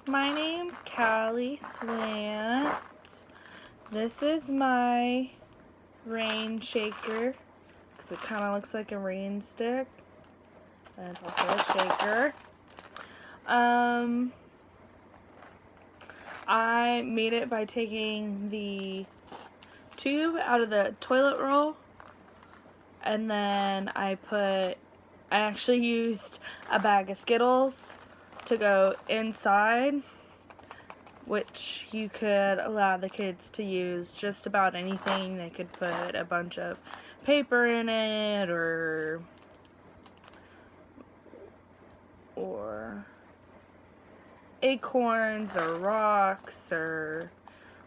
My name's Callie Swant. This is my rain shaker because it kind of looks like a rain stick, and it's also a shaker. I made it by taking the tube out of the toilet roll, and then I actually used a bag of Skittles to go inside, which you could allow the kids to use just about anything. They could put a bunch of paper in it or acorns or rocks or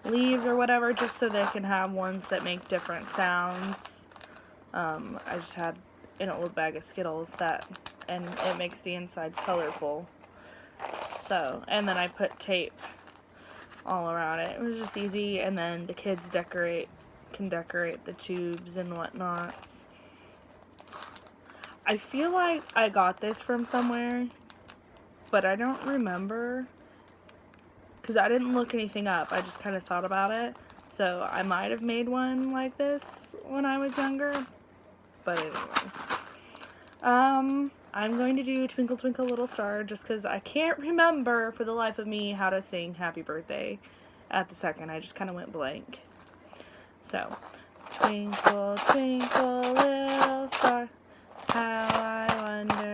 leaves or whatever, just so they can have ones that make different sounds. I just had an old bag of Skittles and it makes the inside colorful. So, and then I put tape all around it. It was just easy, and then the kids can decorate the tubes and whatnots. I feel like I got this from somewhere, but I don't remember because I didn't look anything up. I just kind of thought about it. So I might have made one like this when I was younger, but anyway. I'm going to do Twinkle Twinkle Little Star just because I can't remember for the life of me how to sing Happy Birthday at the second. I just kind of went blank. So, twinkle, twinkle, little star, how I wonder